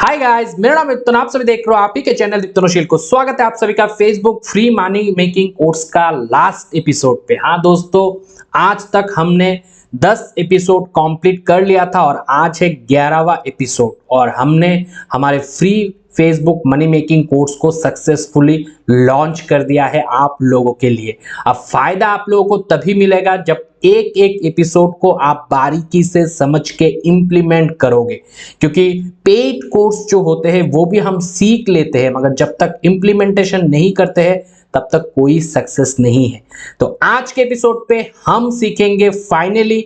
Hi guys, मेरा नाम नितिन, आप सभी देख रहे हो आप ही के चैनल नितिनशील को। स्वागत है आप सभी का Facebook free money making course का लास्ट एपिसोड पे। हाँ दोस्तों, आज तक हमने 10 एपिसोड कंप्लीट कर लिया था और आज है 11वां एपिसोड और हमने हमारे free Facebook money making course को सक्सेसफुली लॉन्च कर दिया है आप लोगों के लिए। अब फायदा आप लोगों को तभी मिलेगा जब एक एक एपिसोड को आप बारीकी से समझ के इंप्लीमेंट करोगे, क्योंकि पेड कोर्स जो होते हैं वो भी हम सीख लेते हैं, मगर जब तक इंप्लीमेंटेशन नहीं करते हैं तब तक कोई सक्सेस नहीं है। तो आज के एपिसोड पे हम सीखेंगे फाइनली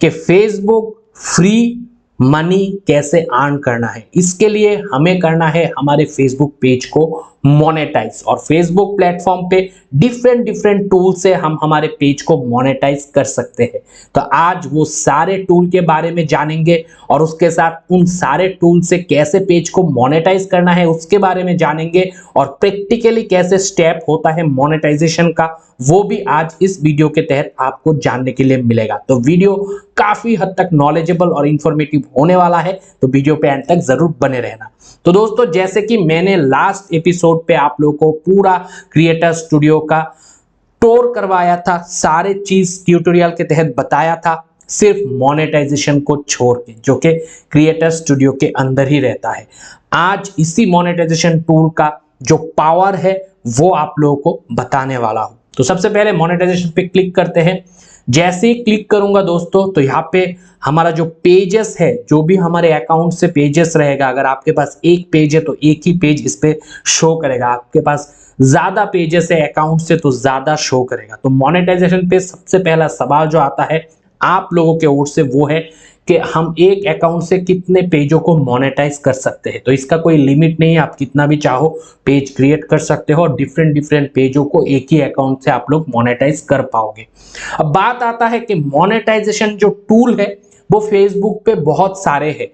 कि फेसबुक फ्री मनी कैसे अर्न करना है। इसके लिए हमें करना है हमारे फेसबुक पेज को मोनेटाइज, और फेसबुक प्लेटफॉर्म पे डिफरेंट डिफरेंट टूल से हम हमारे पेज को मोनेटाइज कर सकते हैं। तो आज वो सारे टूल के बारे में जानेंगे और उसके साथ उन सारे टूल से कैसे पेज को मोनेटाइज करना है उसके बारे में जानेंगे, और प्रैक्टिकली कैसे स्टेप होता है मोनेटाइजेशन का वो भी आज इस वीडियो के तहत आपको जानने के लिए मिलेगा। तो वीडियो काफी हद तक नॉलेजेबल और इंफॉर्मेटिव होने वाला है, तो वीडियो पे एंड तक जरूर बने रहना। तो दोस्तों, जैसे कि मैंने लास्ट एपिसोड पे आप लोगों को पूरा क्रिएटर स्टूडियो का टूर करवाया था, सारे चीज ट्यूटोरियल के तहत बताया था, सिर्फ मोनेटाइजेशन को छोड़ के, जो कि क्रिएटर स्टूडियो के अंदर ही रहता है। आज इसी मोनेटाइजेशन टूल का जो पावर है वो आप लोगों को बताने वाला हूं। तो सबसे पहले मोनेटाइजेशन पे क्लिक करते हैं। जैसे ही क्लिक करूंगा दोस्तों, तो यहाँ पे हमारा जो पेजेस है, जो भी हमारे अकाउंट से पेजेस रहेगा, अगर आपके पास एक पेज है तो एक ही पेज इस पे शो करेगा, आपके पास ज्यादा पेजेस है अकाउंट से तो ज्यादा शो करेगा। तो मोनेटाइजेशन पे सबसे पहला सवाल जो आता है आप लोगों के ओर से वो है कि हम एक अकाउंट से कितने पेजों को मोनेटाइज कर सकते हैं। तो इसका कोई लिमिट नहीं है, आप कितना भी चाहो पेज क्रिएट कर सकते हो और डिफरेंट डिफरेंट पेजों को एक ही अकाउंट से आप लोग मोनेटाइज कर पाओगे। अब बात आता है कि मोनेटाइजेशन जो टूल है वो फेसबुक पे बहुत सारे हैं।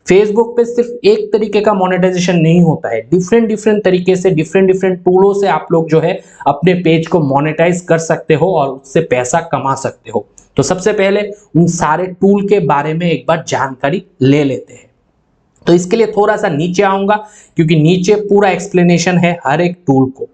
फेसबुक पे सिर्फ एक तरीके का मोनेटाइजेशन नहीं होता है, डिफरेंट डिफरेंट तरीके से डिफरेंट डिफरेंट टूलों से आप लोग जो है अपने पेज को मोनेटाइज कर सकते हो और उससे पैसा कमा सकते हो। तो सबसे पहले उन सारे टूल के बारे में एक बार जानकारी ले लेते हैं। तो इसके लिए थोड़ा सा नीचे आऊंगा, क्योंकि नीचे पूरा एक्सप्लेनेशन है हर एक टूल को।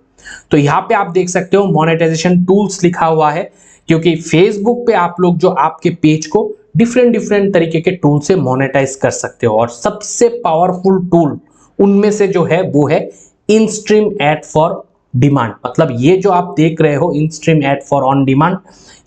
तो यहाँ पे आप देख सकते हो मोनेटाइजेशन टूल्स लिखा हुआ है, क्योंकि फेसबुक पे आप लोग जो आपके पेज को डिफरेंट डिफरेंट तरीके के टूल से मोनेटाइज कर सकते हो, और सबसे पावरफुल टूल उनमें से जो है वो है इनस्ट्रीम एड फॉर डिमांड। मतलब ये जो आप देख रहे हो in stream ad for on demand,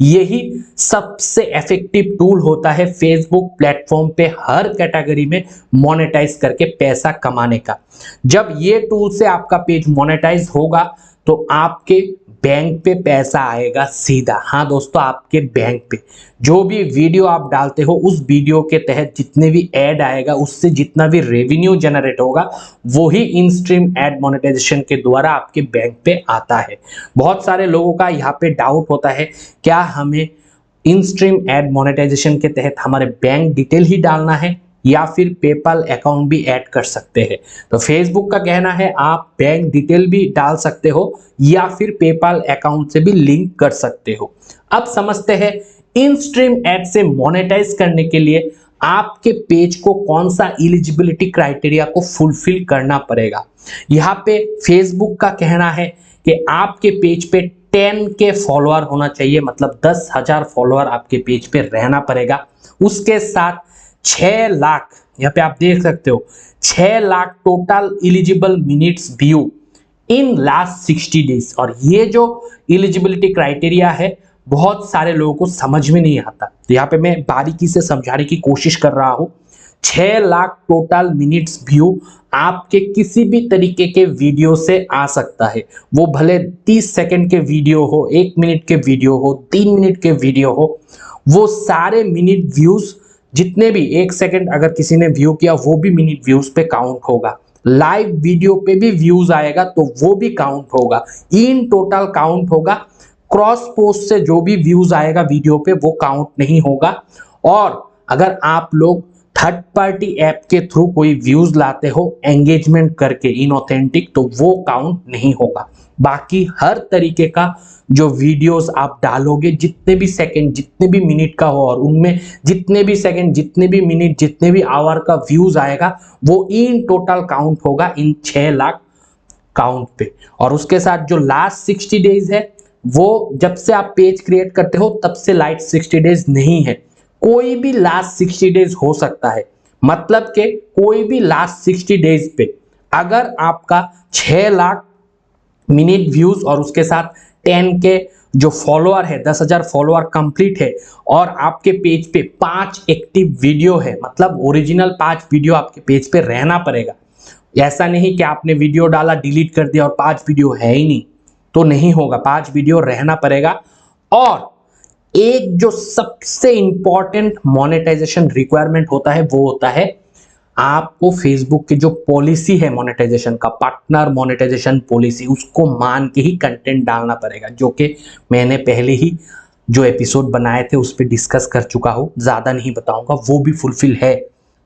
यही सबसे इफेक्टिव टूल होता है फेसबुक प्लेटफॉर्म पे हर कैटेगरी में मोनेटाइज करके पैसा कमाने का। जब ये टूल से आपका पेज मोनेटाइज होगा तो आपके बैंक पे पैसा आएगा सीधा। हाँ दोस्तों, आपके बैंक पे जो भी वीडियो आप डालते हो उस वीडियो के तहत जितने भी ऐड आएगा, उससे जितना भी रेवेन्यू जनरेट होगा वो ही इन स्ट्रीम एड मोनेटाइजेशन के द्वारा आपके बैंक पे आता है। बहुत सारे लोगों का यहाँ पे डाउट होता है, क्या हमें इन स्ट्रीम एड मोनेटाइजेशन के तहत हमारे बैंक डिटेल ही डालना है या फिर पेपाल अकाउंट भी ऐड कर सकते हैं। तो फेसबुक का कहना है आप बैंक डिटेल भी डाल सकते हो या फिर पेपाल अकाउंट से भी लिंक कर सकते हो। अब समझते हैं इन स्ट्रीम एड से मोनेटाइज करने के लिए आपके पेज को कौन सा एलिजिबिलिटी क्राइटेरिया को फुलफिल करना पड़ेगा। यहाँ पे फेसबुक का कहना है कि आपके पेज पे 10K फॉलोअर होना चाहिए, मतलब 10,000 फॉलोअर आपके पेज पे रहना पड़ेगा। उसके साथ 6 लाख, यहाँ पे आप देख सकते हो 6 lakh total eligible minutes view in last 60 days. और ये जो एलिजिबिलिटी क्राइटेरिया है बहुत सारे लोगों को समझ में नहीं आता, तो यहाँ पे मैं बारीकी से समझाने की कोशिश कर रहा हूँ। 6 लाख टोटल मिनट्स व्यू आपके किसी भी तरीके के वीडियो से आ सकता है, वो भले 30 सेकंड के वीडियो हो, 1 मिनट के वीडियो हो, 3 मिनट के वीडियो हो, वो सारे मिनट व्यूज जितने भी 1 सेकंड अगर किसी ने व्यू किया वो भी मिनट व्यूज पे काउंट होगा। लाइव वीडियो पे भी व्यूज आएगा तो वो भी काउंट होगा, इन टोटल काउंट होगा। क्रॉस पोस्ट से जो भी व्यूज आएगा वीडियो पे वो काउंट नहीं होगा। और अगर आप लोग थर्ड पार्टी ऐप के थ्रू कोई व्यूज लाते हो एंगेजमेंट करके इनऑथेंटिक, तो वो काउंट नहीं होगा। बाकी हर तरीके का जो वीडियोस आप डालोगे, जितने भी सेकंड जितने भी मिनट का हो और उनमें जितने भी सेकंड जितने भी मिनट जितने भी आवर का व्यूज आएगा, वो इन टोटल काउंट होगा इन 6 लाख काउंट पे। और उसके साथ जो लास्ट 60 डेज है, वो जब से आप पेज क्रिएट करते हो तब से लाइट 60 डेज नहीं है, कोई भी लास्ट 60 डेज हो सकता है। मतलब के कोई भी लास्ट 60 डेज पे अगर आपका 6 लाख मिनट व्यूज और उसके साथ 10 के जो फॉलोअर है, 10,000 फॉलोअर कंप्लीट है, और आपके पेज पे 5 एक्टिव वीडियो है, मतलब ओरिजिनल 5 वीडियो आपके पेज पे रहना पड़ेगा। ऐसा नहीं कि आपने वीडियो डाला डिलीट कर दिया और 5 वीडियो है ही नहीं, तो नहीं होगा, 5 वीडियो रहना पड़ेगा। और एक जो सबसे इंपॉर्टेंट मोनेटाइजेशन रिक्वायरमेंट होता है वो होता है आपको फेसबुक की जो पॉलिसी है मोनेटाइजेशन का, पार्टनर मोनेटाइजेशन पॉलिसी, उसको मान के ही कंटेंट डालना पड़ेगा, जो कि मैंने पहले ही जो एपिसोड बनाए थे उस पर डिस्कस कर चुका हूं, ज्यादा नहीं बताऊंगा। वो भी फुलफिल है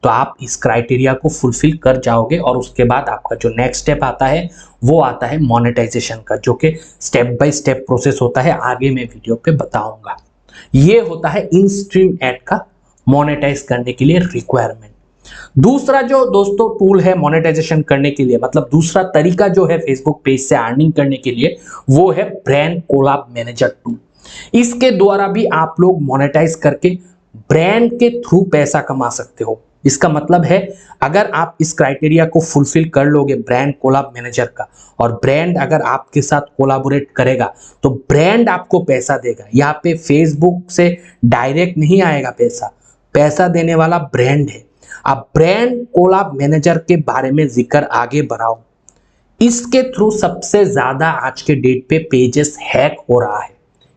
तो आप इस क्राइटेरिया को फुलफिल कर जाओगे और उसके बाद आपका जो नेक्स्ट स्टेप आता है वो आता है मोनेटाइजेशन का, जो कि स्टेप बाय स्टेप प्रोसेस होता है, आगे मैं वीडियो पे बताऊंगा। ये होता है इन स्ट्रीम एड का मोनेटाइज करने के लिए रिक्वायरमेंट। दूसरा जो दोस्तों टूल है मोनेटाइजेशन करने के लिए, मतलब दूसरा तरीका जो है फेसबुक पेज से अर्निंग करने के लिए, वो है ब्रांड कोलैब मैनेजर टूल। इसके द्वारा भी आप लोग मोनेटाइज करके ब्रांड के थ्रू पैसा कमा सकते हो। इसका मतलब है अगर आप इस क्राइटेरिया को फुलफिल कर लोगे ब्रांड कोलैब मैनेजर का, और ब्रांड अगर आपके साथ कोलैबोरेट करेगा तो ब्रांड आपको पैसा देगा। यहाँ पे फेसबुक से डायरेक्ट नहीं आएगा पैसा, पैसा देने वाला ब्रांड है। आप ब्रांड कोलैब मैनेजर के बारे में जिक्र आगे बढ़ाओ। इसके थ्रू सबसे ज्यादा आज के डेट पे पेजेस हैक हो रहा है।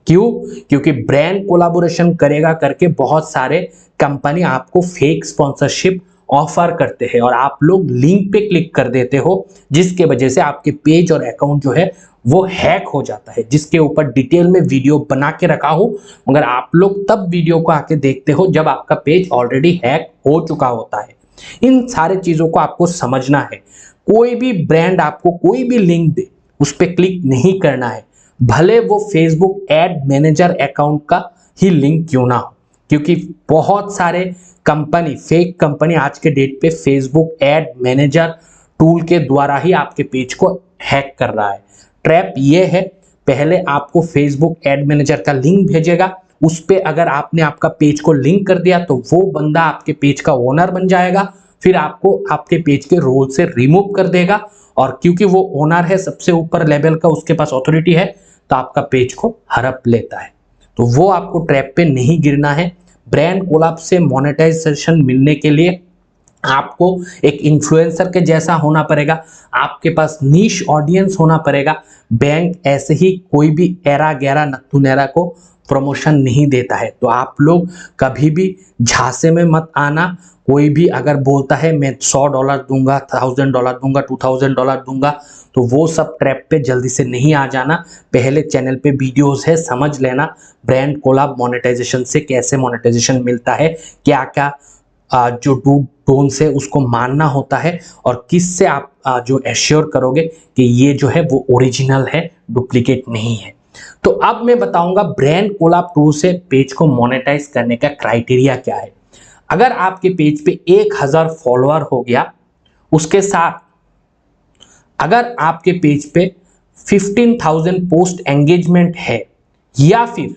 क्यों? क्योंकि ब्रांड कोलैबोरेशन करेगा करके बहुत सारे कंपनी आपको फेक स्पॉन्सरशिप ऑफर करते हैं और आप लोग लिंक पे क्लिक कर देते हो, जिसके वजह से आपके पेज और अकाउंट जो है वो हैक हो जाता है, जिसके ऊपर डिटेल में वीडियो बना के रखा हूं, मगर आप लोग तब वीडियो को आके देखते हो जब आपका पेज ऑलरेडी हैक हो चुका होता है। इन सारे चीजों को आपको समझना है। कोई भी ब्रांड आपको कोई भी लिंक दे, उस पर क्लिक नहीं करना है, भले वो फेसबुक एड मैनेजर अकाउंट का ही लिंक क्यों ना हो, क्योंकि बहुत सारे कंपनी, फेक कंपनी आज के डेट पे फेसबुक एड मैनेजर टूल के द्वारा ही आपके पेज को हैक कर रहा है। ट्रैप ये है, पहले आपको फेसबुक एड मैनेजर का लिंक भेजेगा, उस पे अगर आपने आपका पेज को लिंक कर दिया तो वो बंदा आपके पेज का ओनर बन जाएगा, फिर आपको आपके पेज के रोल से रिमूव कर देगा, और क्योंकि वो ओनर है, सबसे ऊपर लेवल का उसके पास अथॉरिटी है, तो आपका पेज को हड़प लेता है। तो वो आपको ट्रैप पे नहीं गिरना है। ब्रांड कोलैब से मोनेटाइजेशन मिलने के लिए आपको एक इन्फ्लुएंसर के जैसा होना पड़ेगा, आपके पास नीश ऑडियंस होना पड़ेगा। बैंक ऐसे ही कोई भी एरा गैरा नत्थु नैरा को प्रमोशन नहीं देता है, तो आप लोग कभी भी झांसे में मत आना। कोई भी अगर बोलता है मैं $100 दूंगा, $1000 दूंगा, $2000 दूंगा, तो वो सब ट्रैप पे जल्दी से नहीं आ जाना। पहले चैनल पे वीडियोस है, समझ लेना ब्रांड कोलैब मोनेटाइजेशन से कैसे मोनेटाइजेशन मिलता है, क्या क्या जो डू टोन से उसको मानना होता है, और किस से आप जो एश्योर करोगे कि ये जो है वो ओरिजिनल है, डुप्लीकेट नहीं है। तो अब मैं बताऊंगा ब्रांड कोलैब टूल से पेज को मोनेटाइज करने का क्राइटेरिया क्या है। अगर आपके पेज पे 1000 फॉलोअर हो गया, उसके साथ अगर आपके पेज पे 15,000 पोस्ट एंगेजमेंट है, या फिर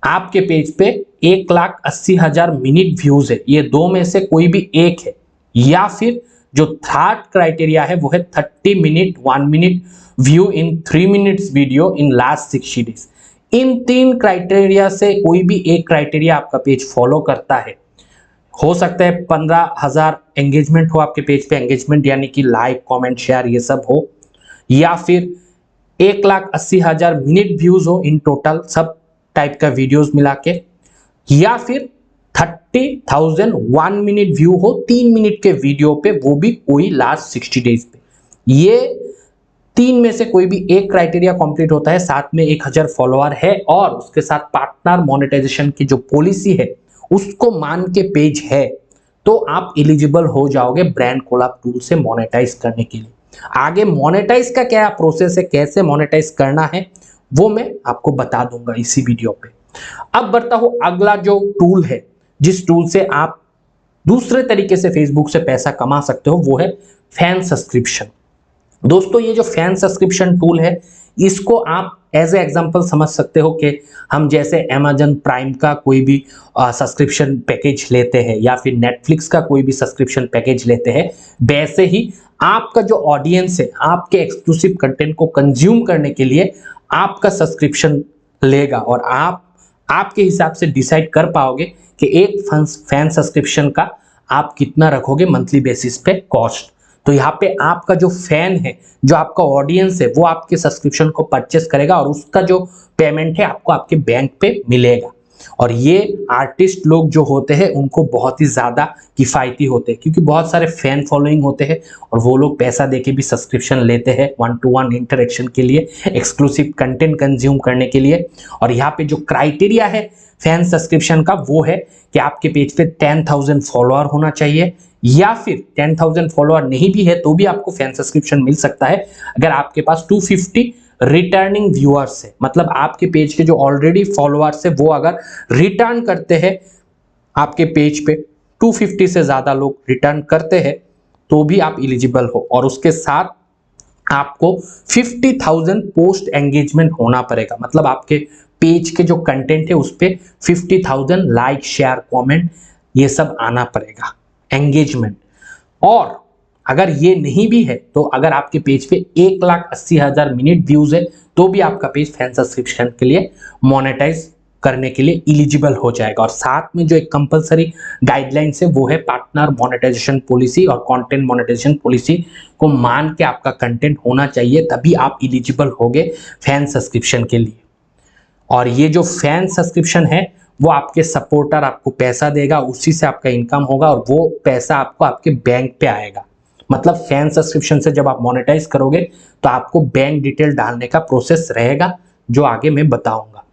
आपके पेज पे 1,80,000 मिनट व्यूज है, ये दो में से कोई भी एक है, या फिर जो थर्ड क्राइटेरिया है वो है 30 minute 1 minute view in 3 minutes video in last 60 days. In 3 criteria से कोई भी एक क्राइटेरिया आपका पेज फॉलो करता है, हो सकता है 15,000 एंगेजमेंट हो आपके पेज पे, एंगेजमेंट यानी कि लाइक कमेंट शेयर ये सब हो, या फिर 1,80,000 मिनट व्यूज हो इन टोटल सब टाइप का वीडियोस मिला के, या फिर 30,000 1 मिनट व्यू हो 3 मिनट के वीडियो पे, वो भी कोई लास्ट 60 डेज पे। ये 3 में से कोई भी एक क्राइटेरिया कंप्लीट होता है, साथ में 1000 फॉलोअर है, और उसके साथ पार्टनर मोनेटाइजेशन की जो पॉलिसी है उसको मान के पेज है, तो आप एलिजिबल हो जाओगे ब्रांड कोलैब टूल से मोनेटाइज करने के लिए। आगे मोनेटाइज का क्या प्रोसेस है, कैसे मोनेटाइज करना है, वो मैं आपको बता दूंगा इसी वीडियो पे। अब बढ़ता हूं अगला जो टूल है, जिस टूल से आप दूसरे तरीके से फेसबुक से पैसा कमा सकते हो, वो है फैन सब्सक्रिप्शन। दोस्तों ये जो फैन सब्सक्रिप्शन टूल है, इसको आप एज ए एग्जांपल समझ सकते हो कि हम जैसे अमेजन प्राइम का कोई भी सब्सक्रिप्शन पैकेज लेते हैं या फिर नेटफ्लिक्स का कोई भी सब्सक्रिप्शन पैकेज लेते हैं, वैसे ही आपका जो ऑडियंस है आपके एक्सक्लूसिव कंटेंट को कंज्यूम करने के लिए आपका सब्सक्रिप्शन लेगा और आप आपके हिसाब से डिसाइड कर पाओगे कि एक फैन सब्सक्रिप्शन का आप कितना रखोगे मंथली बेसिस पे कॉस्ट। तो यहाँ पे आपका जो फैन है, जो आपका ऑडियंस है, वो आपके सब्सक्रिप्शन को परचेस करेगा और उसका जो पेमेंट है आपको आपके बैंक पे मिलेगा। और ये आर्टिस्ट लोग जो होते हैं उनको बहुत ही ज़्यादा किफ़ायती होते हैं, क्योंकि बहुत सारे फैन फॉलोइंग होते हैं और वो लोग पैसा देके भी सब्सक्रिप्शन लेते हैं 1-to-1 इंटरेक्शन के लिए, एक्सक्लूसिव कंटेंट कंज्यूम करने के लिए। और यहाँ पे जो क्राइटेरिया है फैन सब्सक्रिप्शन का, वो है कि आपके पेज पे 10,000 फॉलोअर होना चाहिए, या फिर 10,000 फॉलोअर नहीं भी है तो भी आपको फैन सब्सक्रिप्शन मिल सकता है अगर आपके पास 250 रिटर्निंग व्यूअर्स है। मतलब आपके पेज के जो ऑलरेडी फॉलोअर्स है वो अगर रिटर्न करते हैं आपके पेज पे, 250 से ज्यादा लोग रिटर्न करते हैं तो भी आप एलिजिबल हो। और उसके साथ आपको 50,000 पोस्ट एंगेजमेंट होना पड़ेगा। मतलब आपके पेज के जो कंटेंट है उस पे 50,000 लाइक, शेयर, कमेंट, ये सब आना पड़ेगा, एंगेजमेंट। और अगर ये नहीं भी है तो अगर आपके पेज पे 1,80,000 मिनट व्यूज है तो भी आपका पेज फैन सब्सक्रिप्शन के लिए मोनेटाइज करने के लिए एलिजिबल हो जाएगा। और साथ में जो एक कंपलसरी गाइडलाइंस है वो है पार्टनर मोनेटाइजेशन पॉलिसी और कंटेंट मोनेटाइजेशन पॉलिसी को मान के आपका कंटेंट होना चाहिए, तभी आप एलिजिबल होगे फैन सब्सक्रिप्शन के लिए। और ये जो फैन सब्सक्रिप्शन है वो आपके सपोर्टर आपको पैसा देगा, उसी से आपका इनकम होगा और वो पैसा आपको आपके बैंक पे आएगा। मतलब फैन सब्सक्रिप्शन से जब आप मोनेटाइज करोगे तो आपको बैंक डिटेल डालने का प्रोसेस रहेगा, जो आगे मैं बताऊंगा।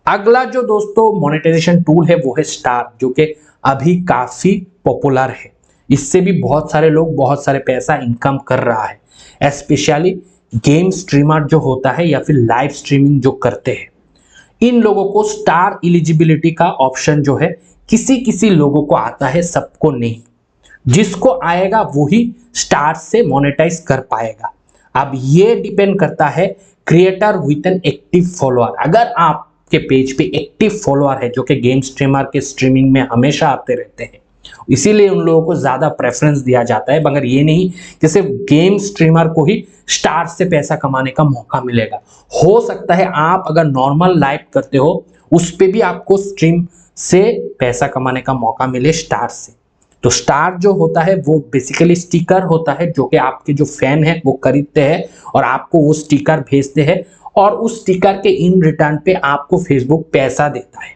अगला जो दोस्तों मोनेटाइजेशन टूल है वो है स्टार, जो कि अभी काफी पॉपुलर है। इससे भी बहुत सारे लोग बहुत सारे पैसा इनकम कर रहा है, स्पेशली गेम स्ट्रीमर जो होता है या फिर लाइव स्ट्रीमिंग जो करते हैं, इन लोगों को स्टार एलिजिबिलिटी का ऑप्शन जो है किसी किसी लोगों को आता है, सबको नहीं। जिसको आएगा वही स्टार से मोनेटाइज कर पाएगा। अब ये डिपेंड करता है creator with an active follower. अगर आपके पेज पे एक्टिव फॉलोअर है जो कि गेम स्ट्रीमर के स्ट्रीमिंग में हमेशा आते रहते हैं, इसीलिए उन लोगों को ज्यादा प्रेफरेंस दिया जाता है, मगर ये नहीं कि सिर्फ गेम स्ट्रीमर को ही स्टार से पैसा कमाने का मौका मिलेगा। हो सकता है आप अगर नॉर्मल लाइव करते हो उस पे भी आपको स्ट्रीम से पैसा कमाने का मौका मिले स्टार से। तो स्टार जो होता है वो बेसिकली स्टिकर होता है जो कि आपके जो फैन है वो खरीदते हैं और आपको वो स्टिकर भेजते हैं, और उस स्टिकर के इन रिटर्न पे आपको फेसबुक पैसा देता है।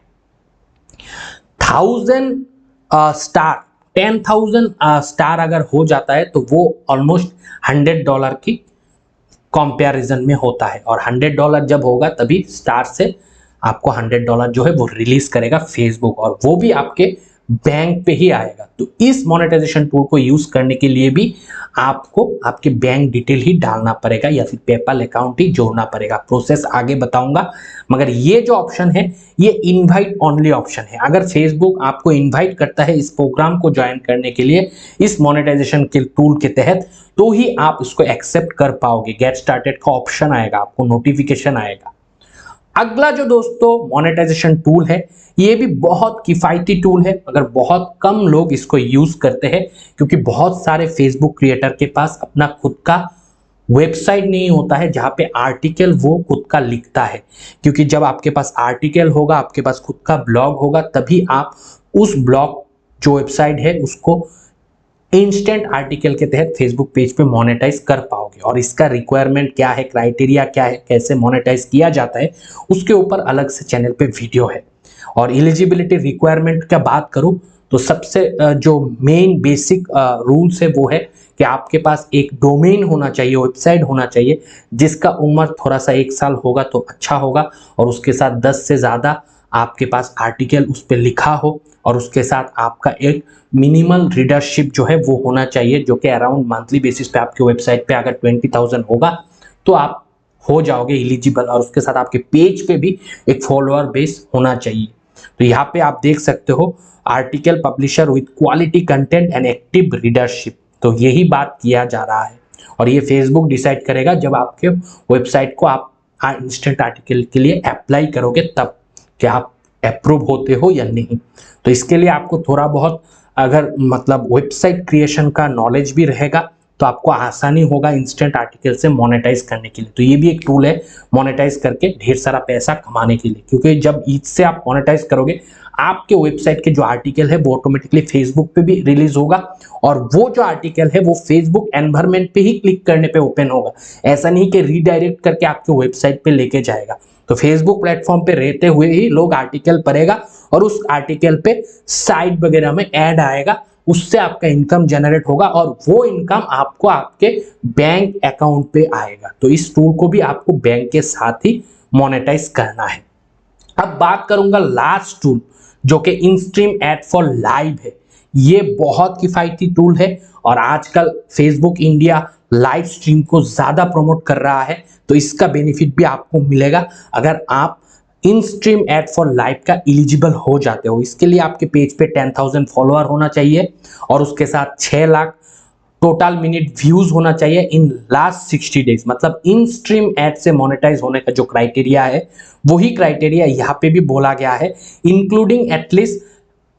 10,000 स्टार अगर हो जाता है तो वो ऑलमोस्ट $100 की कंपैरिजन में होता है, और $100 जब होगा तभी स्टार से आपको $100 जो है वो रिलीज करेगा फेसबुक, और वो भी आपके बैंक पे ही आएगा। तो इस मोनेटाइजेशन टूल को यूज करने के लिए भी आपको आपके बैंक डिटेल ही डालना पड़ेगा या फिर पेपल अकाउंट ही जोड़ना पड़ेगा। प्रोसेस आगे बताऊंगा, मगर ये जो ऑप्शन है ये इनवाइट ओनली ऑप्शन है। अगर फेसबुक आपको इनवाइट करता है इस प्रोग्राम को ज्वाइन करने के लिए इस मोनेटाइजेशन के टूल के तहत, तो ही आप इसको एक्सेप्ट कर पाओगे। गेट स्टार्टेड का ऑप्शन आएगा, आपको नोटिफिकेशन आएगा। अगला जो दोस्तों मोनेटाइजेशन टूल है ये भी बहुत किफायती टूल है, मगर बहुत कम लोग इसको यूज करते हैं, क्योंकि बहुत सारे फेसबुक क्रिएटर के पास अपना खुद का वेबसाइट नहीं होता है जहां पे आर्टिकल वो खुद का लिखता है। क्योंकि जब आपके पास आर्टिकल होगा, आपके पास खुद का ब्लॉग होगा, तभी आप उस ब्लॉग जो वेबसाइट है उसको इंस्टेंट आर्टिकल के तहत फेसबुक पेज पे मोनेटाइज कर पाओगे। और इसका रिक्वायरमेंट क्या है, क्राइटेरिया क्या है, कैसे मोनेटाइज किया जाता है, उसके ऊपर अलग से चैनल पे वीडियो है। और एलिजिबिलिटी रिक्वायरमेंट का बात करूं तो सबसे जो मेन बेसिक रूल्स है वो है कि आपके पास एक डोमेन होना चाहिए, वेबसाइट होना चाहिए जिसका उम्र थोड़ा सा 1 साल होगा तो अच्छा होगा, और उसके साथ 10 से ज़्यादा आपके पास आर्टिकल उस पर लिखा हो, और उसके साथ आपका एक मिनिमल रीडरशिप जो है वो होना चाहिए, जो कि अराउंड मंथली बेसिस पे आपके वेबसाइट पे अगर 20,000 होगा तो आप हो जाओगे एलिजिबल। और उसके साथ आपके पेज पे भी एक फॉलोअर बेस होना चाहिए। तो यहाँ पे आप देख सकते हो article publisher with quality content and active readership, तो यही बात किया जा रहा है। और ये फेसबुक डिसाइड करेगा जब आपके वेबसाइट को आप इंस्टेंट आर्टिकल के लिए अप्लाई करोगे तब कि आप अप्रूव होते हो या नहीं। तो इसके लिए आपको थोड़ा बहुत अगर मतलब वेबसाइट क्रिएशन का नॉलेज भी रहेगा तो आपको आसानी होगा इंस्टेंट आर्टिकल से मोनेटाइज करने के लिए। तो ये भी एक टूल है मोनेटाइज करके ढेर सारा पैसा कमाने के लिए, क्योंकि जब इससे आप मोनेटाइज करोगे आपके वेबसाइट के जो आर्टिकल है वो ऑटोमेटिकली फेसबुक पे भी रिलीज होगा, और वो जो आर्टिकल है वो फेसबुक एनवायरनमेंट पे ही क्लिक करने पे ओपन होगा। ऐसा नहीं कि रीडायरेक्ट करके आपके वेबसाइट पे लेके जाएगा। तो फेसबुक प्लेटफॉर्म पे रहते हुए ही लोग आर्टिकल पढ़ेगा और उस आर्टिकल पे साइट वगैरह में ऐड आएगा, उससे आपका इनकम जनरेट होगा और वो इनकम आपको आपके बैंक अकाउंट पे आएगा। तो इस टूल को भी आपको बैंक के साथ ही मोनेटाइज करना है। अब बात करूंगा लास्ट टूल जो कि इनस्ट्रीम एड फॉर लाइव है। ये बहुत किफायती टूल है और आजकल फेसबुक इंडिया लाइव स्ट्रीम को ज्यादा प्रमोट कर रहा है, तो इसका बेनिफिट भी आपको मिलेगा अगर आप इन स्ट्रीम एड फॉर लाइव का एलिजिबल हो जाते हो। इसके लिए आपके पेज पे 10,000 फॉलोअर होना चाहिए और उसके साथ 6 लाख टोटल मिनट व्यूज होना चाहिए इन लास्ट 60 डेज। मतलब इन स्ट्रीम एड से मोनेटाइज होने का जो क्राइटेरिया है वही क्राइटेरिया यहाँ पे भी बोला गया है, इंक्लूडिंग एटलीस्ट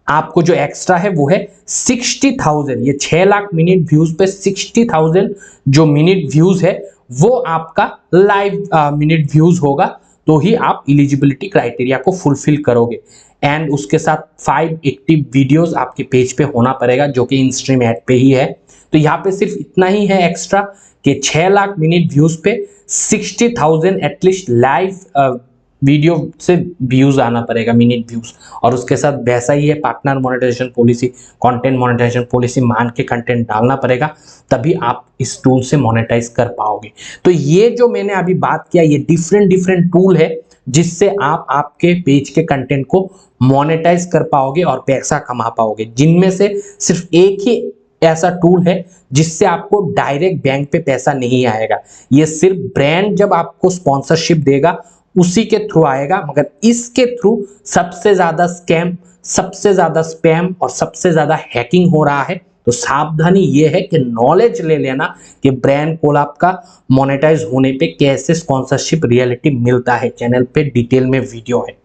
आपको जो एक्स्ट्रा है वो है 60,000। ये 6 लाख मिनट व्यूज पे 60,000 जो मिनट व्यूज है वो आपका लाइव मिनट व्यूज होगा, तो ही आप एलिजिबिलिटी क्राइटेरिया को फुलफिल करोगे। एंड उसके साथ 5 एक्टिव वीडियोस आपके पेज पे होना पड़ेगा जो कि इन स्ट्रीम एड पे ही है। तो यहाँ पे सिर्फ इतना ही है एक्स्ट्रा कि 6 लाख मिनट व्यूज पे 60,000 एटलीस्ट लाइव वीडियो से व्यूज आना पड़ेगा, मिनट व्यूज। और उसके साथ वैसा ही है partner monetisation policy, content monetisation policy मान के कंटेंट डालना पड़ेगा, तभी आप इस टूल से मोनेटाइज कर पाओगे। तो ये जो मैंने अभी बात किया ये डिफरेंट टूल है जिससे आप आपके पेज के कंटेंट को मोनेटाइज कर पाओगे और पैसा कमा पाओगे, जिनमें से सिर्फ एक ही ऐसा टूल है जिससे आपको डायरेक्ट बैंक पे पैसा नहीं आएगा। ये सिर्फ ब्रांड जब आपको स्पॉन्सरशिप देगा उसी के थ्रू आएगा, मगर इसके थ्रू सबसे ज्यादा स्कैम, सबसे ज्यादा स्पैम और सबसे ज्यादा हैकिंग हो रहा है। तो सावधानी ये है कि नॉलेज ले लेना कि ब्रांड कोलैब का मोनेटाइज होने पे कैसे स्पॉन्सरशिप रियलिटी मिलता है। चैनल पे डिटेल में वीडियो है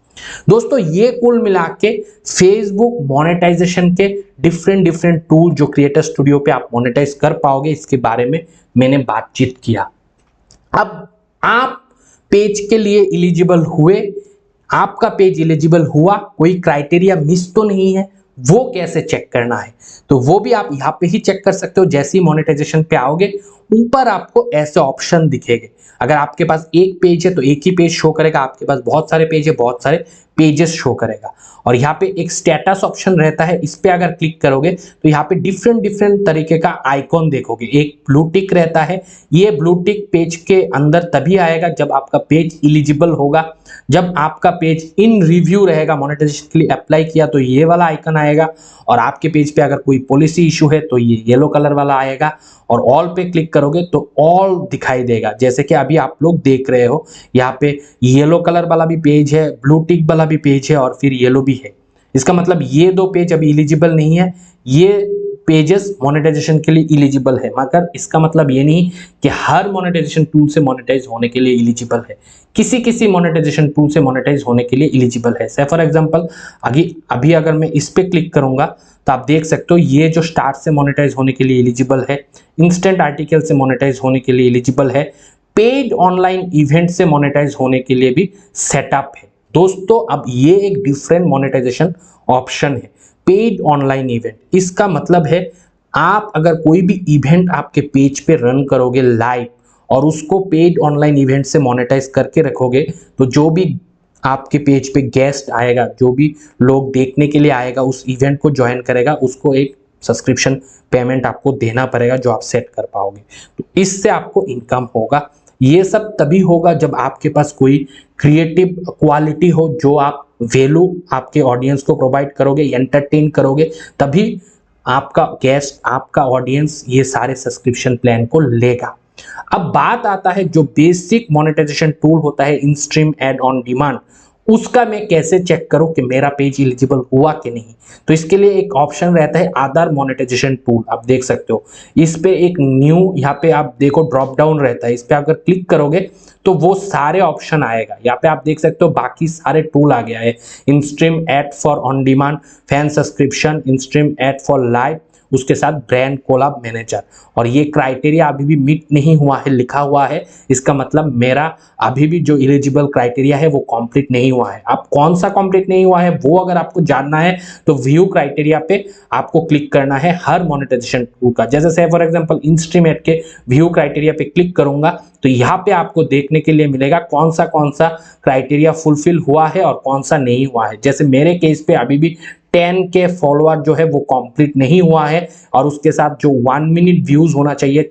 दोस्तों। ये कुल मिला के फेसबुक मोनेटाइजेशन के डिफरेंट टूल जो क्रिएटर स्टूडियो पे आप मोनेटाइज कर पाओगे इसके बारे में मैंने बातचीत किया। अब आप पेज के लिए एलिजिबल हुए, आपका पेज एलिजिबल हुआ, कोई क्राइटेरिया मिस तो नहीं है, वो कैसे चेक करना है तो वो भी आप यहाँ पे ही चेक कर सकते हो। जैसे ही मोनेटाइजेशन पे आओगे ऊपर आपको ऐसे ऑप्शन दिखेंगे। अगर आपके पास एक पेज है तो एक ही पेज शो करेगा, आपके पास बहुत सारे पेज है बहुत सारे पेजेस शो करेगा। और यहाँ पे एक स्टेटस ऑप्शन रहता है, इस पे अगर क्लिक करोगे तो यहाँ पे डिफरेंट तरीके का आइकॉन देखोगे। एक ब्लू टिक रहता है, ये ब्लू टिक पेज के अंदर तभी आएगा जब आपका पेज एलिजिबल होगा। जब आपका पेज इन रिव्यू रहेगा, मोनेटाइजेशन के लिए अप्लाई किया तो ये वाला आइकन आएगा, और आपके पेज पे अगर कोई पॉलिसी इशू है तो ये येलो कलर वाला आएगा, और ऑल पे क्लिक करोगे तो ऑल दिखाई देगा। जैसे कि अभी आप लोग देख रहे हो यहाँ पे येलो कलर वाला भी पेज है, ब्लू टिक वाला भी पेज है और फिर येलो भी है। इसका मतलब ये 2 पेज अभी एलिजिबल नहीं है, ये पेजेस मोनेटाइजेशन के लिए एलिजिबल है। मगर इसका मतलब ये नहीं कि हर मोनेटाइजेशन टूल से मोनेटाइज होने के लिए एलिजिबल है, किसी मोनेटाइजेशन टूल से मोनेटाइज होने के लिए एलिजिबल है। से फॉर एग्जांपल अभी अगर मैं इस पे क्लिक करूंगा तो आप देख सकते हो ये जो स्टार्ट से मोनेटाइज होने के लिए एलिजिबल है, इंस्टेंट आर्टिकल से मोनेटाइज होने के लिए एलिजिबल है, पेड ऑनलाइन इवेंट से मोनेटाइज होने के लिए भी सेटअप है। दोस्तों अब ये एक डिफरेंट मोनेटाइजेशन ऑप्शन है, पेड ऑनलाइन इवेंट। इसका मतलब है आप अगर कोई भी इवेंट आपके पेज पे रन करोगे लाइव और उसको पेड ऑनलाइन इवेंट से मोनेटाइज करके रखोगे तो जो भी आपके पेज पे गेस्ट आएगा, जो भी लोग देखने के लिए आएगा, उस इवेंट को ज्वाइन करेगा, उसको एक सब्सक्रिप्शन पेमेंट आपको देना पड़ेगा जो आप सेट कर पाओगे। तो इससे आपको इनकम होगा। ये सब तभी होगा जब आपके पास कोई क्रिएटिव क्वालिटी हो जो आप वैल्यू आपके ऑडियंस को प्रोवाइड करोगे, एंटरटेन करोगे, तभी आपका गेस्ट, आपका ऑडियंस ये सारे सब्सक्रिप्शन प्लान को लेगा। अब बात आता है जो बेसिक मोनेटाइजेशन टूल होता है इन स्ट्रीम एड ऑन डिमांड, उसका मैं कैसे चेक करूं कि मेरा पेज एलिजिबल हुआ कि नहीं। तो इसके लिए एक ऑप्शन रहता है आधार मोनेटाइजेशन टूल, आप देख सकते हो। इस पे एक न्यू, यहाँ पे आप देखो ड्रॉप डाउन रहता है, इस पे अगर क्लिक करोगे तो वो सारे ऑप्शन आएगा। यहाँ पे आप देख सकते हो बाकी सारे टूल आ गया है, इन stream add for on demand, fan subscription, in stream add for live, उसके साथ ब्रांड कोलैब मैनेजर। और ये क्राइटेरिया अभी भी मीट नहीं हुआ है लिखा हुआ है, इसका मतलब मेरा अभी भी जो एलिजिबल क्राइटेरिया है वो कंप्लीट नहीं हुआ है। अब कौन सा कंप्लीट नहीं हुआ है वो अगर आपको जानना है तो व्यू क्राइटेरिया पे आपको क्लिक करना है हर मोनेटाइजेशन टूल का। जैसे से फॉर एग्जांपल इंस्ट्रीम एड के व्यू क्राइटेरिया पे क्लिक करूंगा तो यहाँ पे आपको देखने के लिए मिलेगा कौन सा क्राइटेरिया फुलफिल हुआ है और कौन सा नहीं हुआ है। जैसे मेरे केस पे अभी भी 10 के फॉलोअर जो है वो कंप्लीट नहीं हुआ है, और उसके साथ जो 1 मिनट व्यूज होना चाहिए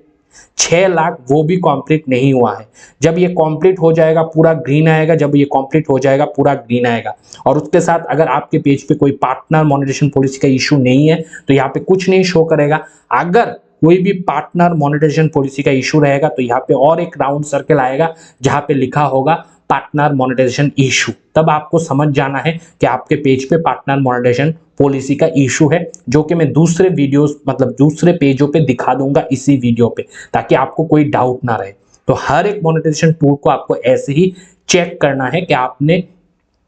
6 लाख, वो भी कंप्लीट नहीं हुआ है। जब ये कंप्लीट हो जाएगा पूरा ग्रीन आएगा, जब ये कंप्लीट हो जाएगा पूरा ग्रीन आएगा। और उसके साथ अगर आपके पेज पे कोई पार्टनर मोनेटाइजेशन पॉलिसी का इशू नहीं है तो यहाँ पे कुछ नहीं शो करेगा। अगर कोई भी पार्टनर मोनेटाइजेशन पॉलिसी का इशू रहेगा तो यहाँ पे और एक राउंड सर्कल आएगा जहाँ पे लिखा होगा पार्टनर मोनेटाइजेशन इशू। तब आपको समझ जाना है कि आपके पेज पे पार्टनर मोनेटाइजेशन पॉलिसी का इशू है, जो कि मैं दूसरे वीडियोस मतलब दूसरे पेजों पे दिखा दूंगा इसी वीडियो पे, ताकि आपको कोई डाउट ना रहे। तो हर एक मोनेटाइजेशन टूल को आपको ऐसे ही चेक करना है कि आपने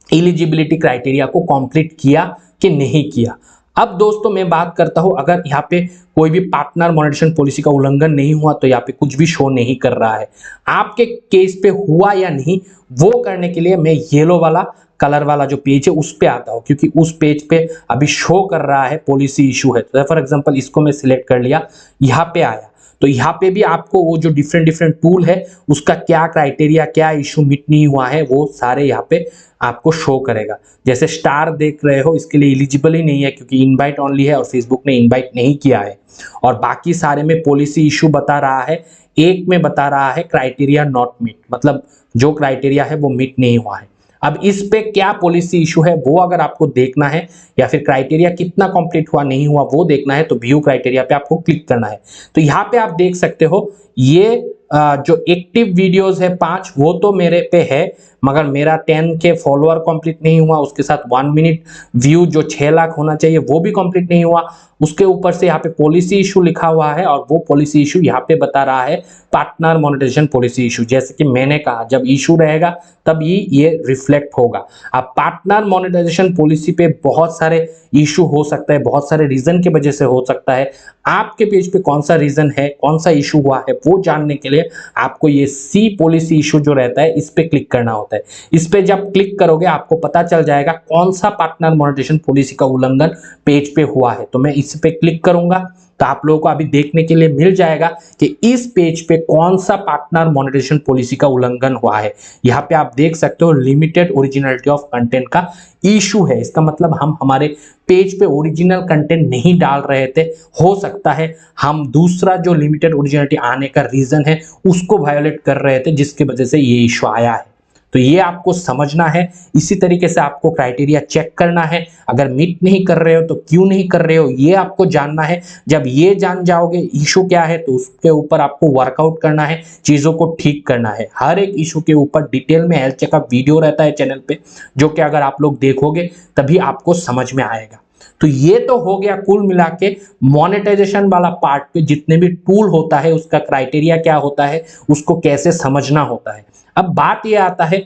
एलिजिबिलिटी क्राइटेरिया को कंप्लीट किया कि नहीं किया। अब दोस्तों मैं बात करता हूं, अगर यहाँ पे कोई भी पार्टनर मोनेटाइजेशन पॉलिसी का उल्लंघन नहीं हुआ तो यहाँ पे कुछ भी शो नहीं कर रहा है। आपके केस पे हुआ या नहीं वो करने के लिए मैं येलो वाला कलर वाला जो पेज है उस पे आता हूँ, क्योंकि उस पेज पे अभी शो कर रहा है पॉलिसी इशू है। तो फॉर एग्जांपल इसको मैं सिलेक्ट कर लिया, यहाँ पे आया तो यहाँ पे भी आपको वो जो डिफरेंट डिफरेंट टूल है उसका क्या क्राइटेरिया, क्या इशू मिट नहीं हुआ है वो सारे यहाँ पे आपको शो करेगा। जैसे स्टार देख रहे हो, इसके लिए एलिजिबल ही नहीं है क्योंकि इनवाइट ओनली है और फेसबुक ने इनवाइट नहीं किया है। और बाकी सारे में पॉलिसी इशू बता रहा है, एक में बता रहा है क्राइटेरिया नॉट मीट, मतलब जो क्राइटेरिया है वो मीट नहीं हुआ है। अब इस पे क्या पॉलिसी इशू है वो अगर आपको देखना है, या फिर क्राइटेरिया कितना कंप्लीट हुआ नहीं हुआ वो देखना है, तो व्यू क्राइटेरिया पे आपको क्लिक करना है। तो यहाँ पे आप देख सकते हो ये जो एक्टिव वीडियोस है 5 वो तो मेरे पे है, मगर मेरा 10 के फॉलोअर कंप्लीट नहीं हुआ, उसके साथ 1 मिनट व्यू जो 6 लाख होना चाहिए वो भी कंप्लीट नहीं हुआ। उसके ऊपर से यहाँ पे पॉलिसी इशू लिखा हुआ है और वो पॉलिसी इशू यहाँ पे बता रहा है पार्टनर मोनेटाइजेशन पॉलिसी इशू। जैसे कि मैंने कहा जब इशू रहेगा तब ये रिफ्लेक्ट होगा। अब पार्टनर मोनेटाइजेशन पॉलिसी पे बहुत सारे इशू हो सकता है, बहुत सारे रीजन की वजह से हो सकता है। आपके पेज पे कौन सा रीजन है, कौन सा इशू हुआ है वो जानने के लिए आपको ये सी पॉलिसी इशू जो रहता है इस पे क्लिक करना होता है। इस पे जब क्लिक करोगे आपको पता चल जाएगा कौन सा पार्टनर मोनेटाइजेशन पॉलिसी का उल्लंघन पेज पे हुआ है। तो मैं इस पे क्लिक करूंगा तो आप लोगों को अभी देखने के लिए मिल जाएगा कि इस पेज पे कौन सा पार्टनर मोनेटाइजेशन पॉलिसी का उल्लंघन हुआ है। यहाँ पे आप देख सकते हो लिमिटेड ओरिजिनलिटी ऑफ कंटेंट का इशू है। इसका मतलब हम हमारे पेज पे ओरिजिनल कंटेंट नहीं डाल रहे थे, हो सकता है हम दूसरा जो लिमिटेड ओरिजिनलिटी आने का रीजन है उसको वायोलेट कर रहे थे, जिसकी वजह से ये इशू आया है। तो ये आपको समझना है, इसी तरीके से आपको क्राइटेरिया चेक करना है। अगर मीट नहीं कर रहे हो तो क्यों नहीं कर रहे हो ये आपको जानना है। जब ये जान जाओगे इशू क्या है तो उसके ऊपर आपको वर्कआउट करना है, चीजों को ठीक करना है। हर एक इशू के ऊपर डिटेल में हेल्थ चेकअप वीडियो रहता है चैनल पे, जो कि अगर आप लोग देखोगे तभी आपको समझ में आएगा। तो ये तो हो गया कुल मिला के मोनेटाइजेशन वाला पार्ट पे जितने भी टूल होता है उसका क्राइटेरिया क्या होता है, उसको कैसे समझना होता है। अब बात ये आता है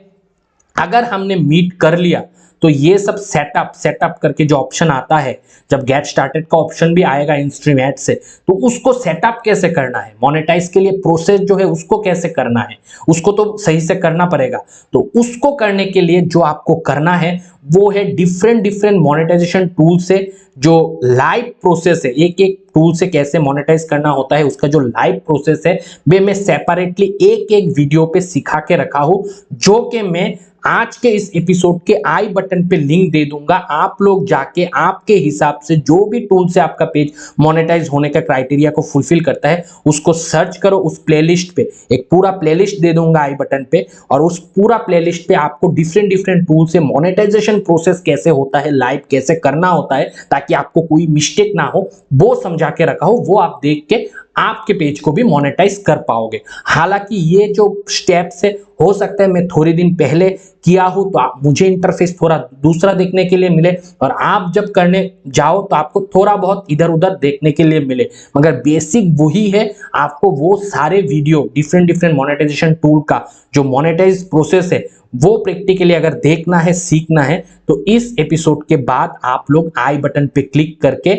अगर हमने मीट कर लिया तो ये सब सेटअप करके जो ऑप्शन आता है, जब गेट स्टार्टेड का ऑप्शन भी आएगा इन स्ट्रीम एड से, तो उसको सेटअप कैसे करना है, मोनेटाइज के लिए प्रोसेस जो है उसको कैसे करना है, उसको तो सही से करना पड़ेगा। तो उसको करने के लिए जो आपको करना है वो है डिफरेंट मोनेटाइजेशन टूल से जो लाइव प्रोसेस है, एक एक टूल से कैसे मोनेटाइज करना होता है उसका जो लाइव प्रोसेस है वे मैं सेपरेटली एक एक वीडियो पे सिखा के रखा हूं, जो कि मैं आज के इस एपिसोड के आई बटन पे लिंक दे दूंगा, आप लोग जाके आपके हिसाब से जो भी टूल से आपका पेज मोनेटाइज होने का क्राइटेरिया को फुलफिल करता है उसको सर्च करो। उस प्लेलिस्ट पे एक पूरा प्लेलिस्ट दे दूंगा आई बटन पे, और उस पूरा प्लेलिस्ट पे आपको डिफरेंट डिफरेंट टूल से मोनेटाइजेशन प्रोसेस कैसे होता है, लाइव कैसे करना होता है, ताकि आपको कोई मिस्टेक ना हो, वो समझा के रखा हो। वो आप देख के आपके पेज को भी मोनेटाइज कर पाओगे। हालांकि ये जो स्टेप्स है, हो सकता है मैं थोड़े दिन पहले किया हूं तो मुझे इंटरफेस थोड़ा दूसरा देखने के लिए मिले, और आप जब करने जाओ तो आपको थोड़ा बहुत इधर उधर देखने के लिए मिले, मगर बेसिक वही है। आपको वो सारे video different different monetisation tool का जो मोनेटाइज प्रोसेस है वो प्रैक्टिकली अगर देखना है, सीखना है, तो इस एपिसोड के बाद आप लोग आई बटन पे क्लिक करके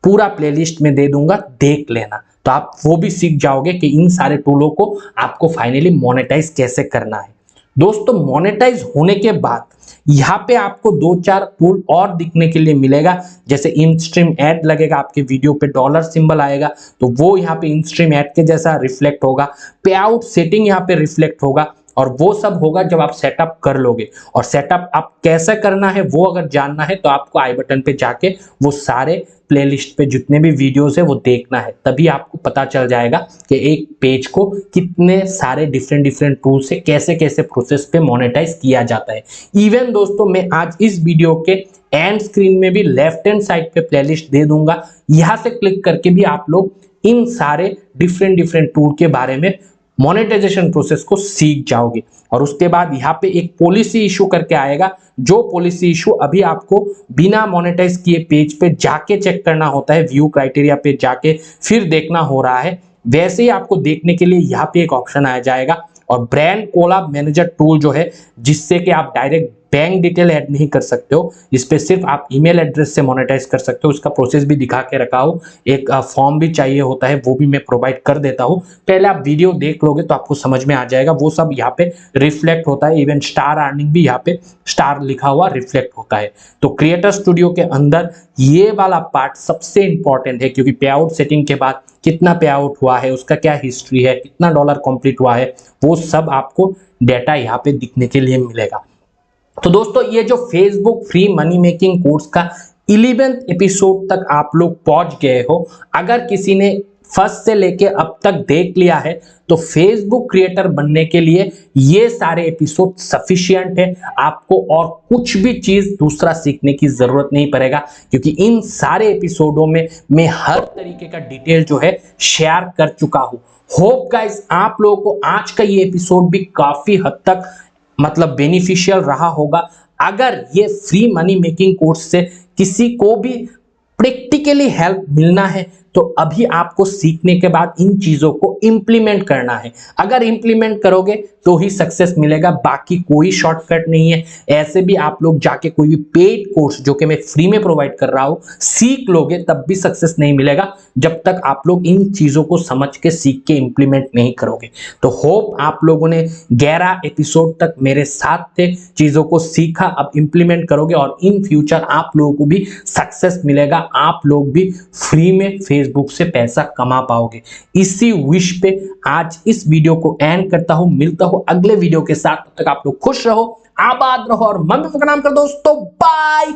पूरा प्लेलिस्ट में दे दूंगा, देख लेना। तो आप वो भी सीख जाओगे कि इन सारे टूलों को आपको फाइनली मोनेटाइज कैसे करना है। दोस्तों, मोनेटाइज होने के बाद यहाँ पे आपको 2-4 टूल और दिखने के लिए मिलेगा। जैसे इन स्ट्रीम ऐड लगेगा, आपके वीडियो पे डॉलर सिंबल आएगा तो वो यहाँ पे इन स्ट्रीम ऐड के जैसा रिफ्लेक्ट होगा। पे आउट सेटिंग यहाँ पे रिफ्लेक्ट होगा, और वो सब होगा जब आप सेटअप कर लोगे। और सेटअप आप कैसे करना है वो अगर जानना है तो आपको आई बटन पे जाके वो सारे प्लेलिस्ट पे जितने भी वीडियोस है वो देखना है, तभी आपको पता चल जाएगा कि एक पेज को कितने सारे डिफरेंट डिफरेंट टूल से कैसे कैसे प्रोसेस पे मोनेटाइज किया जाता है। इवन दोस्तों, मैं आज इस वीडियो के एंड स्क्रीन में भी लेफ्ट हैंड साइड पे प्लेलिस्ट दे दूंगा, यहां से क्लिक करके भी आप लोग इन सारे डिफरेंट डिफरेंट टूल के बारे में मोनेटाइजेशन प्रोसेस को सीख जाओगे। और उसके बाद यहाँ पे एक पॉलिसी इशू करके आएगा, जो पॉलिसी इशू अभी आपको बिना मोनेटाइज किए पेज पे जाके चेक करना होता है, व्यू क्राइटेरिया पे जाके फिर देखना हो रहा है। वैसे ही आपको देखने के लिए यहाँ पे एक ऑप्शन आ जाएगा, और ब्रांड कोलैब मैनेजर टूल जो है, जिससे कि आप डायरेक्ट बैंक डिटेल ऐड नहीं कर सकते हो, इस पे सिर्फ आप ईमेल एड्रेस से मोनेटाइज कर सकते हो। उसका प्रोसेस भी दिखा के रखा हो, एक फॉर्म भी चाहिए होता है, वो भी मैं प्रोवाइड कर देता हूँ। पहले आप वीडियो देख लोगे तो आपको समझ में आ जाएगा, वो सब यहाँ पे रिफ्लेक्ट होता है। इवन स्टार अर्निंग भी यहाँ पे स्टार लिखा हुआ रिफ्लेक्ट होता है। तो क्रिएटर स्टूडियो के अंदर ये वाला पार्ट सबसे इंपॉर्टेंट है, क्योंकि पे आउट सेटिंग के बाद कितना पे आउट हुआ है, उसका क्या हिस्ट्री है, कितना डॉलर कंप्लीट हुआ है, वो सब आपको डेटा यहाँ पे दिखने के लिए मिलेगा। तो दोस्तों, ये जो Facebook free money making course का 11th एपिसोड तक आप लोग पहुंच गए हो, अगर किसी ने फर्स्ट से लेके अब तक देख लिया है तो फेसबुक क्रिएटर बनने के लिए ये सारे एपिसोड सफिशिएंट है। आपको और कुछ भी चीज दूसरा सीखने की जरूरत नहीं पड़ेगा, क्योंकि इन सारे एपिसोडों में मैं हर तरीके का डिटेल जो है शेयर कर चुका हूं। होप गाइस, आप लोगों को आज का ये एपिसोड भी काफी हद तक मतलब बेनिफिशियल रहा होगा। अगर ये फ्री मनी मेकिंग कोर्स से किसी को भी प्रैक्टिकली हेल्प मिलना है तो अभी आपको सीखने के बाद इन चीजों को इंप्लीमेंट करना है। अगर इंप्लीमेंट करोगे तो ही सक्सेस मिलेगा, बाकी कोई शॉर्टकट नहीं है। ऐसे भी आप लोग जाके कोई भी पेड कोर्स जो कि मैं फ्री में प्रोवाइड कर रहा हूं सीख लोगे तब भी सक्सेस नहीं मिलेगा, जब तक आप लोग इन चीजों को समझ के सीख के इंप्लीमेंट नहीं करोगे। तो होप आप लोगों ने 11 एपिसोड तक मेरे साथ थे, चीजों को सीखा, अब इंप्लीमेंट करोगे और इन फ्यूचर आप लोगों को भी सक्सेस मिलेगा, आप लोग भी फ्री में फेसबुक से पैसा कमा पाओगे। इसी विश पे आज इस वीडियो को एंड करता हूं, मिलता हूं अगले वीडियो के साथ। तब तक आप लोग खुश रहो, आबाद रहो और मम्मी पापा का नाम कर दोस्तों। बाय।